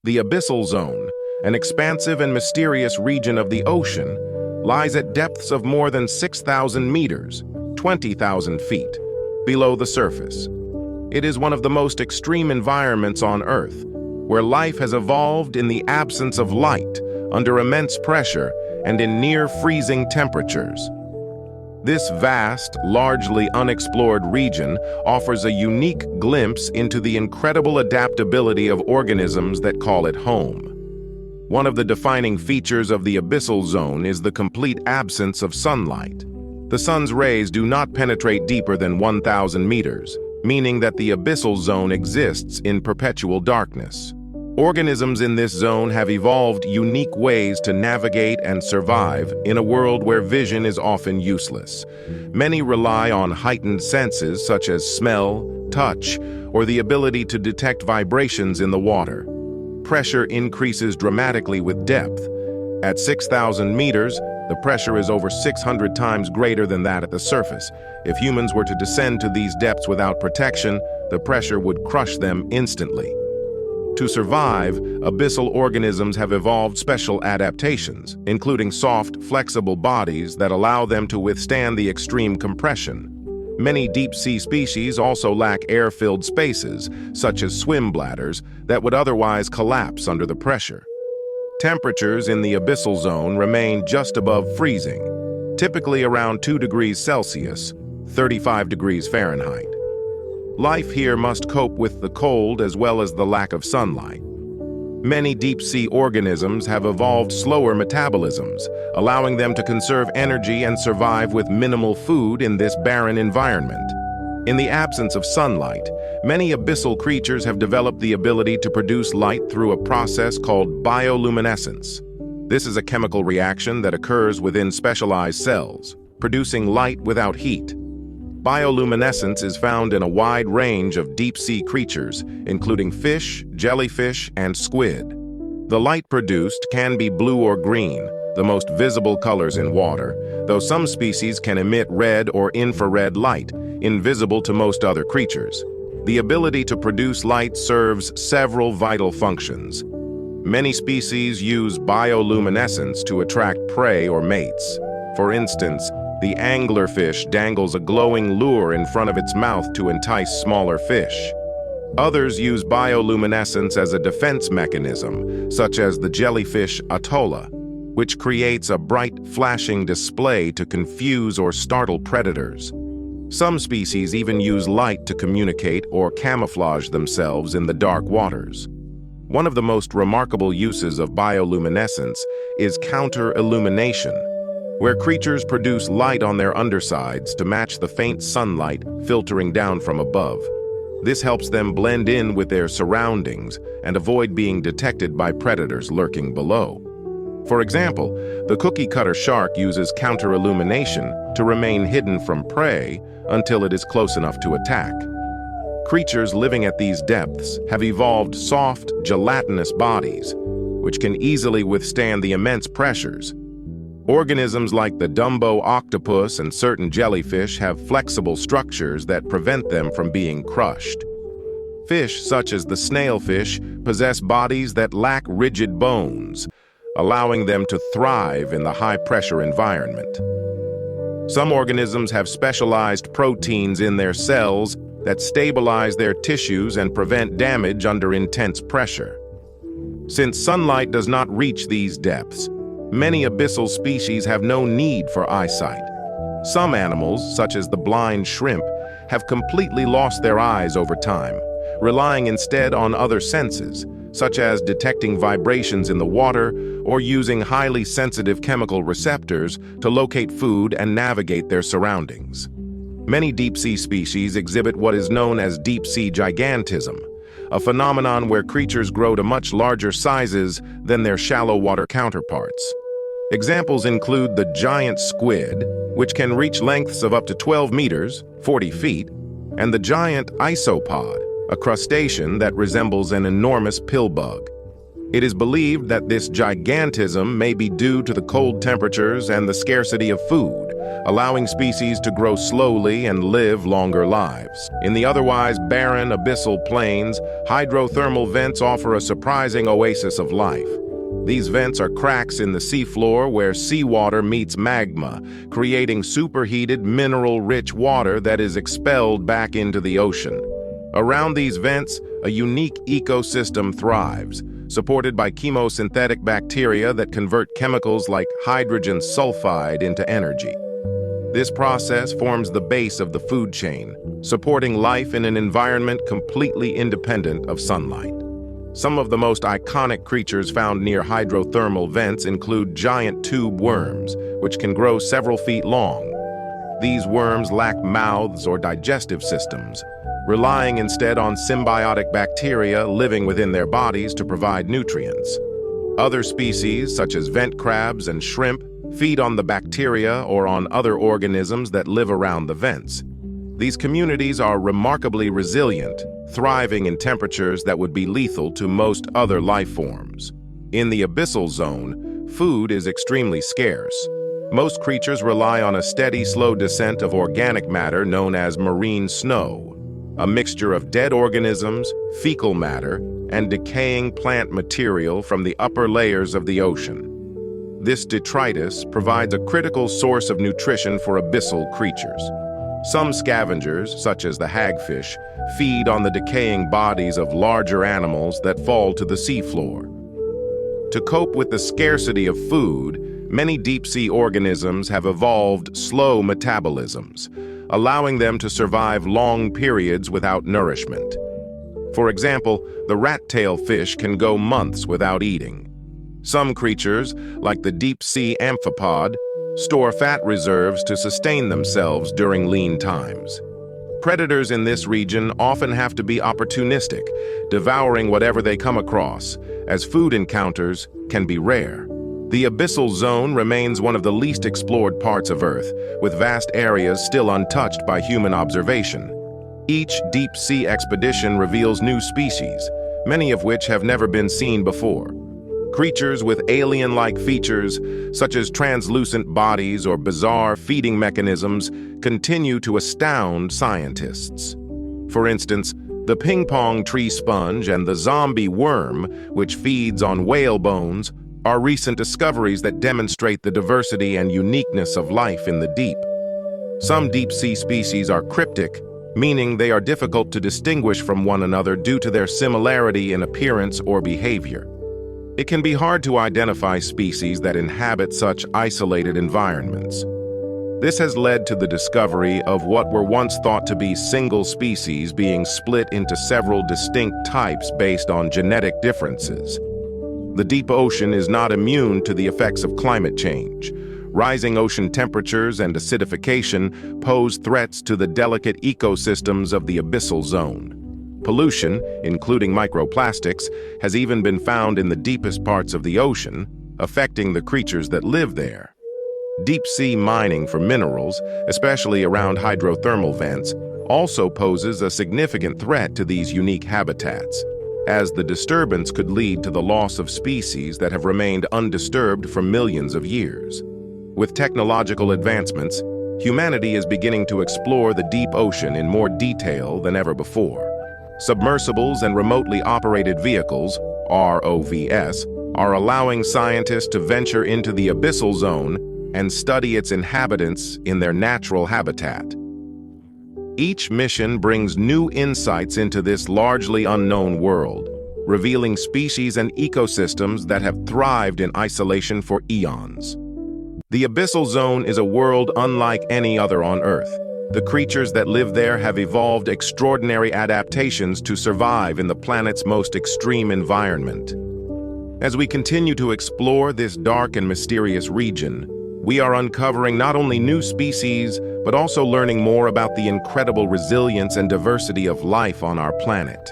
The abyssal zone, an expansive and mysterious region of the ocean, lies at depths of more than 6,000 meters, 20,000 feet, below the surface. It is one of the most extreme environments on Earth, where life has evolved in the absence of light, under immense pressure, and in near-freezing temperatures. This vast, largely unexplored region offers a unique glimpse into the incredible adaptability of organisms that call it home. One of the defining features of the abyssal zone is the complete absence of sunlight. The sun's rays do not penetrate deeper than 1,000 meters, meaning that the abyssal zone exists in perpetual darkness. Organisms in this zone have evolved unique ways to navigate and survive in a world where vision is often useless. Many rely on heightened senses such as smell, touch, or the ability to detect vibrations in the water. Pressure increases dramatically with depth. At 6,000 meters, the pressure is over 600 times greater than that at the surface. If humans were to descend to these depths without protection, the pressure would crush them instantly. To survive, abyssal organisms have evolved special adaptations, including soft, flexible bodies that allow them to withstand the extreme compression. Many deep-sea species also lack air-filled spaces, such as swim bladders, that would otherwise collapse under the pressure. Temperatures in the abyssal zone remain just above freezing, typically around 2 degrees Celsius, 35 degrees Fahrenheit. Life here must cope with the cold as well as the lack of sunlight. Many deep-sea organisms have evolved slower metabolisms, allowing them to conserve energy and survive with minimal food in this barren environment. In the absence of sunlight, many abyssal creatures have developed the ability to produce light through a process called bioluminescence. This is a chemical reaction that occurs within specialized cells, producing light without heat. Bioluminescence is found in a wide range of deep-sea creatures, including fish, jellyfish, and squid. The light produced can be blue or green, the most visible colors in water, though some species can emit red or infrared light, invisible to most other creatures. The ability to produce light serves several vital functions. Many species use bioluminescence to attract prey or mates. For instance, the anglerfish dangles a glowing lure in front of its mouth to entice smaller fish. Others use bioluminescence as a defense mechanism, such as the jellyfish Atolla, which creates a bright, flashing display to confuse or startle predators. Some species even use light to communicate or camouflage themselves in the dark waters. One of the most remarkable uses of bioluminescence is counter-illumination, where creatures produce light on their undersides to match the faint sunlight filtering down from above. This helps them blend in with their surroundings and avoid being detected by predators lurking below. For example, the cookie-cutter shark uses counter-illumination to remain hidden from prey until it is close enough to attack. Creatures living at these depths have evolved soft, gelatinous bodies, which can easily withstand the immense pressures. Organisms like the Dumbo octopus and certain jellyfish have flexible structures that prevent them from being crushed. Fish such as the snailfish possess bodies that lack rigid bones, allowing them to thrive in the high-pressure environment. Some organisms have specialized proteins in their cells that stabilize their tissues and prevent damage under intense pressure. Since sunlight does not reach these depths, many abyssal species have no need for eyesight. Some animals, such as the blind shrimp, have completely lost their eyes over time, relying instead on other senses, such as detecting vibrations in the water or using highly sensitive chemical receptors to locate food and navigate their surroundings. Many deep-sea species exhibit what is known as deep-sea gigantism, a phenomenon where creatures grow to much larger sizes than their shallow water counterparts. Examples include the giant squid, which can reach lengths of up to 12 meters, 40 feet, and the giant isopod, a crustacean that resembles an enormous pill bug. It is believed that this gigantism may be due to the cold temperatures and the scarcity of food, allowing species to grow slowly and live longer lives. In the otherwise barren abyssal plains, hydrothermal vents offer a surprising oasis of life. These vents are cracks in the seafloor where seawater meets magma, creating superheated, mineral-rich water that is expelled back into the ocean. Around these vents, a unique ecosystem thrives, supported by chemosynthetic bacteria that convert chemicals like hydrogen sulfide into energy. This process forms the base of the food chain, supporting life in an environment completely independent of sunlight. Some of the most iconic creatures found near hydrothermal vents include giant tube worms, which can grow several feet long. These worms lack mouths or digestive systems, relying instead on symbiotic bacteria living within their bodies to provide nutrients. Other species, such as vent crabs and shrimp, feed on the bacteria or on other organisms that live around the vents. These communities are remarkably resilient, thriving in temperatures that would be lethal to most other life forms. In the abyssal zone, food is extremely scarce. Most creatures rely on a steady, slow descent of organic matter known as marine snow, a mixture of dead organisms, fecal matter, and decaying plant material from the upper layers of the ocean. This detritus provides a critical source of nutrition for abyssal creatures. Some scavengers, such as the hagfish, feed on the decaying bodies of larger animals that fall to the seafloor. To cope with the scarcity of food, many deep-sea organisms have evolved slow metabolisms, allowing them to survive long periods without nourishment. For example, the rat-tail fish can go months without eating. Some creatures, like the deep-sea amphipod, store fat reserves to sustain themselves during lean times. Predators in this region often have to be opportunistic, devouring whatever they come across, as food encounters can be rare. The abyssal zone remains one of the least explored parts of Earth, with vast areas still untouched by human observation. Each deep-sea expedition reveals new species, many of which have never been seen before. Creatures with alien-like features, such as translucent bodies or bizarre feeding mechanisms, continue to astound scientists. For instance, the ping-pong tree sponge and the zombie worm, which feeds on whale bones, are recent discoveries that demonstrate the diversity and uniqueness of life in the deep. Some deep-sea species are cryptic, meaning they are difficult to distinguish from one another due to their similarity in appearance or behavior. It can be hard to identify species that inhabit such isolated environments. This has led to the discovery of what were once thought to be single species being split into several distinct types based on genetic differences. The deep ocean is not immune to the effects of climate change. Rising ocean temperatures and acidification pose threats to the delicate ecosystems of the abyssal zone. Pollution, including microplastics, has even been found in the deepest parts of the ocean, affecting the creatures that live there. Deep-sea mining for minerals, especially around hydrothermal vents, also poses a significant threat to these unique habitats, as the disturbance could lead to the loss of species that have remained undisturbed for millions of years. With technological advancements, humanity is beginning to explore the deep ocean in more detail than ever before. Submersibles and remotely operated vehicles, ROVs, are allowing scientists to venture into the abyssal zone and study its inhabitants in their natural habitat. Each mission brings new insights into this largely unknown world, revealing species and ecosystems that have thrived in isolation for eons. The abyssal zone is a world unlike any other on Earth. The creatures that live there have evolved extraordinary adaptations to survive in the planet's most extreme environment. As we continue to explore this dark and mysterious region, we are uncovering not only new species, but also learning more about the incredible resilience and diversity of life on our planet.